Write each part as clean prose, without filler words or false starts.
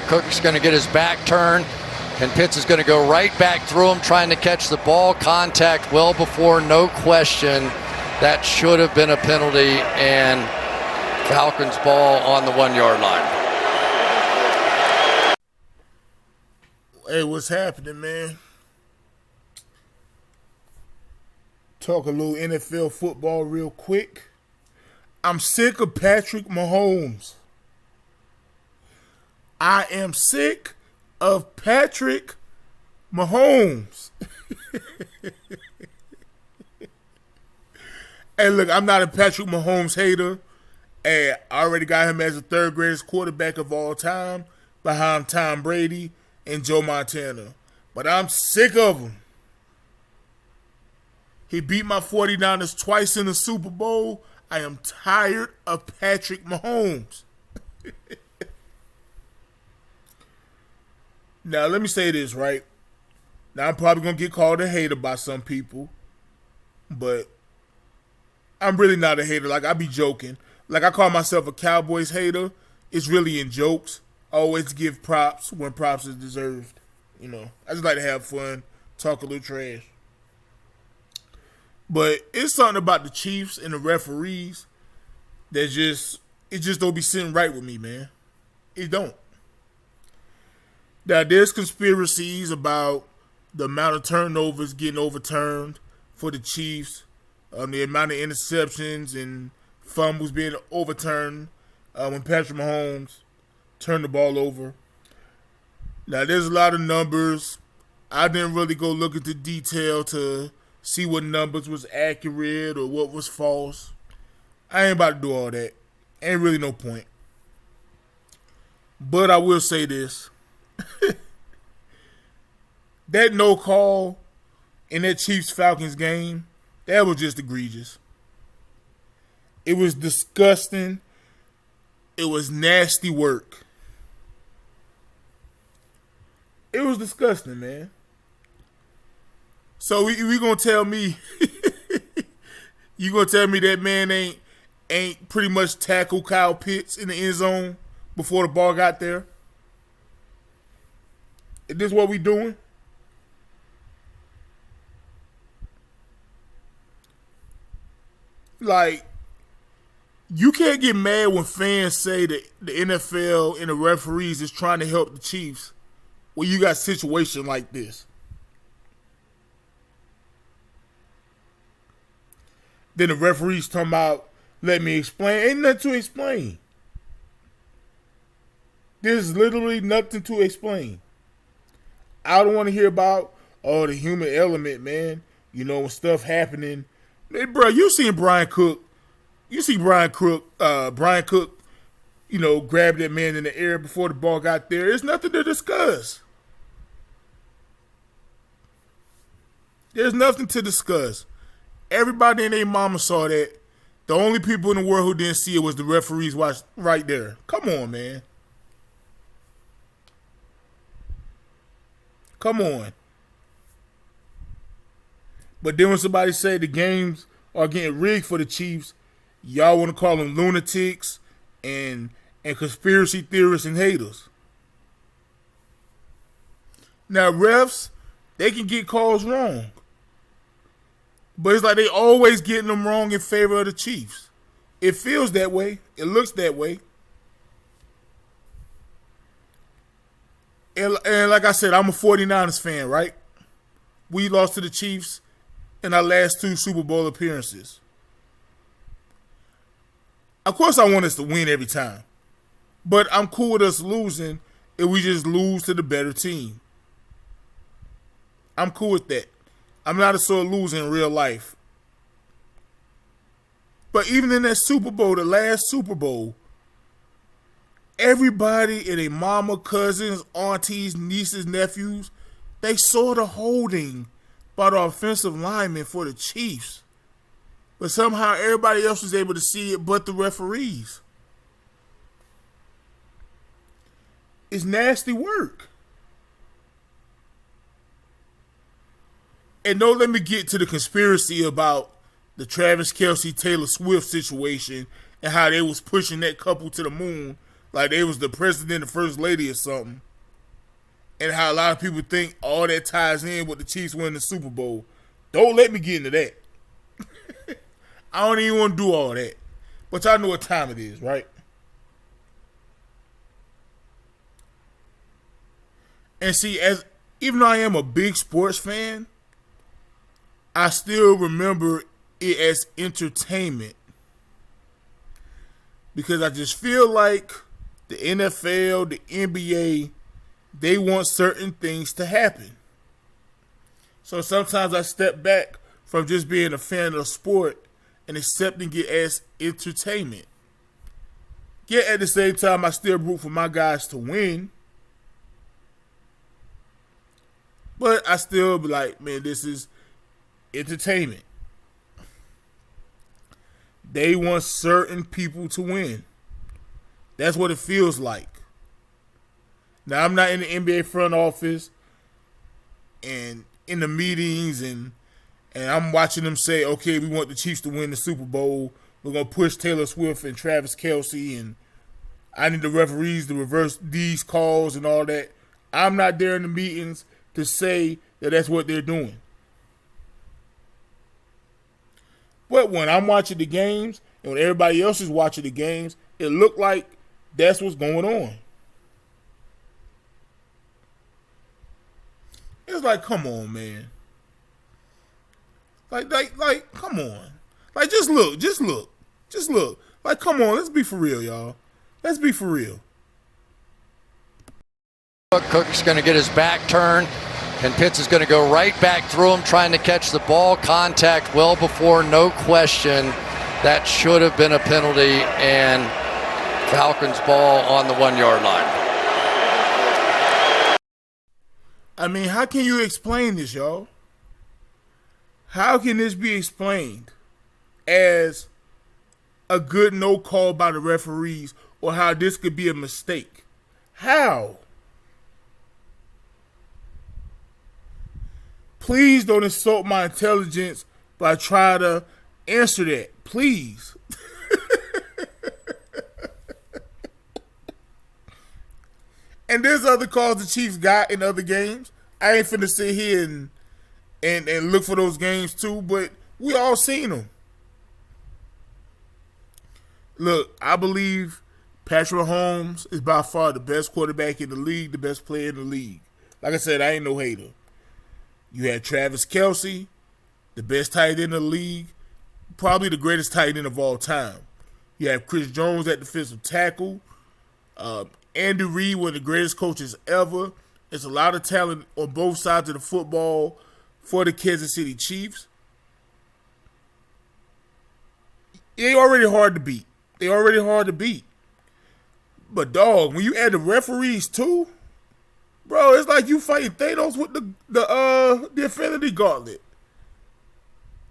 Cook's going to get his back turned, and Pitts is going to go right back through him trying to catch the ball. Contact well before, no question. That should have been a penalty, and Falcons ball on the 1 yard line. Hey, what's happening, man? Talk a little NFL football real quick. I'm sick of Patrick Mahomes. I am sick of Patrick Mahomes. Hey, look, I'm not a Patrick Mahomes hater. Hey, I already got him as the third greatest quarterback of all time behind Tom Brady and Joe Montana. But I'm sick of him. He beat my 49ers twice in the Super Bowl. I am tired of Patrick Mahomes. Now, let me say this, right? Now, I'm probably going to get called a hater by some people. But I'm really not a hater. Like, I be joking. Like, I call myself a Cowboys hater. It's really in jokes. I always give props when props is deserved. You know, I just like to have fun, talk a little trash. But it's something about the Chiefs and the referees that it just don't be sitting right with me, man. It don't. Now, there's conspiracies about the amount of turnovers getting overturned for the Chiefs, the amount of interceptions and fumbles being overturned when Patrick Mahomes turned the ball over. Now, there's a lot of numbers. I didn't really go look into detail to see what numbers was accurate or what was false. I ain't about to do all that. Ain't really no point. But I will say this. That no call in that Chiefs-Falcons game, that was just egregious. It was disgusting. It was nasty work. It was disgusting, man. So we gonna tell me you gonna tell me that man ain't pretty much tackled Kyle Pitts in the end zone before the ball got there? Is this what we doing? Like, you can't get mad when fans say that the NFL and the referees is trying to help the Chiefs when you got a situation like this. Then the referees talking about, let me explain. Ain't nothing to explain. There's literally nothing to explain. I don't want to hear about, the human element, man. You know, when stuff happening. Hey, bro, you seen Brian Cook. You see Brian Cook, you know, grab that man in the air before the ball got there. There's nothing to discuss. There's nothing to discuss. Everybody and their mama saw that. The only people in the world who didn't see it was the referees watched right there. Come on, man. Come on. But then when somebody say the games are getting rigged for the Chiefs, y'all want to call them lunatics and conspiracy theorists and haters. Now, refs, they can get calls wrong. But it's like they always getting them wrong in favor of the Chiefs. It feels that way. It looks that way. And like I said, I'm a 49ers fan, right? We lost to the Chiefs in our last 2 Super Bowl appearances. Of course I want us to win every time. But I'm cool with us losing if we just lose to the better team. I'm cool with that. I'm not a sore loser in real life. But even in that Super Bowl, the last Super Bowl, everybody and their mama, cousins, aunties, nieces, nephews, they saw the holding by the offensive lineman for the Chiefs. But somehow everybody else was able to see it but the referees. It's nasty work. And don't let me get to the conspiracy about the Travis Kelce, Taylor Swift situation and how they was pushing that couple to the moon like they was the president or first lady or something, and how a lot of people think all that ties in with the Chiefs winning the Super Bowl. Don't let me get into that. I don't even want to do all that. But y'all know what time it is, right? And see, even though I am a big sports fan, I still remember it as entertainment. Because I just feel like the NFL, the NBA, they want certain things to happen. So sometimes I step back from just being a fan of sport and accepting it as entertainment. Yet at the same time, I still root for my guys to win. But I still be like, man, this is entertainment. They want certain people to win. That's what it feels like. Now, I'm not in the NBA front office and in the meetings and I'm watching them say, okay, we want the Chiefs to win the Super Bowl. We're going to push Taylor Swift and Travis Kelce, and I need the referees to reverse these calls and all that. I'm not there in the meetings to say that that's what they're doing. But when I'm watching the games and when everybody else is watching the games, it looked like that's what's going on. It's like, come on, man. Like, come on. Like, just look. Like, come on, let's be for real, y'all. Let's be for real. Cook's going to get his back turned, and Pitts is going to go right back through him, trying to catch the ball. Contact well before, no question. That should have been a penalty, and Falcons ball on the 1 yard line. I mean, how can you explain this, y'all? How can this be explained as a good no call by the referees, or how this could be a mistake? How? Please don't insult my intelligence by trying to answer that. Please. And there's other calls the Chiefs got in other games. I ain't finna sit here and look for those games too, but we all seen them. Look, I believe Patrick Mahomes is by far the best quarterback in the league, the best player in the league. Like I said, I ain't no hater. You had Travis Kelce, the best tight end in the league, probably the greatest tight end of all time. You have Chris Jones at defensive tackle. Andy Reid, one of the greatest coaches ever. There's a lot of talent on both sides of the football for the Kansas City Chiefs. They already hard to beat. But, dog, when you add the referees too, bro, it's like you fighting Thanos with the Infinity Gauntlet.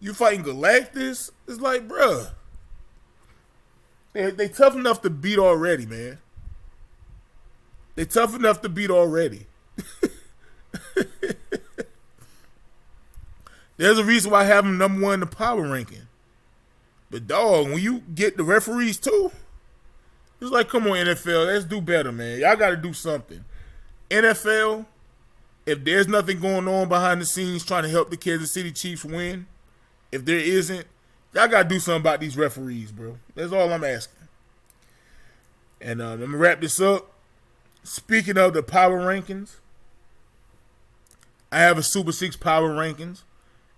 You fighting Galactus. It's like, bruh, they tough enough to beat already, man. They tough enough to beat already. There's a reason why I have them number one in the power ranking. But, dog, when you get the referees too, it's like, come on, NFL, let's do better, man. Y'all got to do something. NFL, if there's nothing going on behind the scenes trying to help the Kansas City Chiefs win, if there isn't, y'all got to do something about these referees, bro. That's all I'm asking. And I'm going to wrap this up. Speaking of the power rankings, I have a Super 6 power rankings.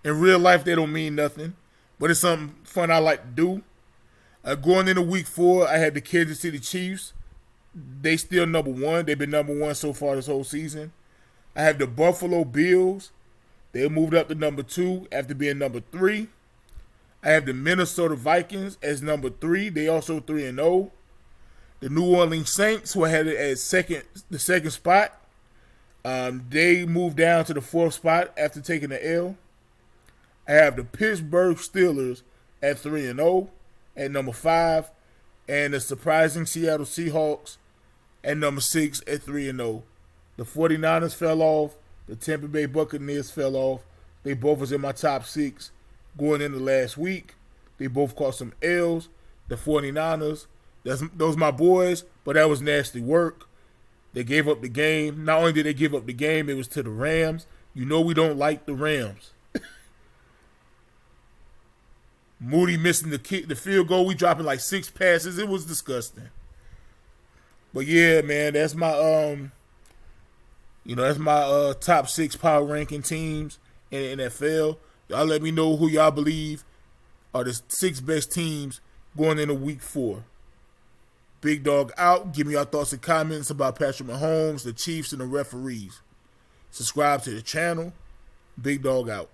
In real life, they don't mean nothing, but it's something fun I like to do. Going into week 4, I had the Kansas City Chiefs. They still number one. They've been number one so far this whole season. I have the Buffalo Bills. They moved up to number 2 after being number 3. I have the Minnesota Vikings as number 3. They also 3-0. The New Orleans Saints, who I had it as the second spot, they moved down to the 4th spot after taking the L. I have the Pittsburgh Steelers at 3-0 at number 5, and the surprising Seattle Seahawks at number 6 at 3-0. The 49ers fell off. The Tampa Bay Buccaneers fell off. They both was in my top 6 going into last week. They both caught some L's. The 49ers Those my boys, but that was nasty work. They gave up the game. Not only did they give up the game, it was to the Rams. You know we don't like the Rams. Moody missing the field goal. We dropping like 6 passes. It was disgusting. But yeah, man, that's my that's my top 6 power ranking teams in the NFL. Y'all let me know who y'all believe are the 6 best teams going into week 4. Big Dog out. Give me your thoughts and comments about Patrick Mahomes, the Chiefs, and the referees. Subscribe to the channel. Big Dog out.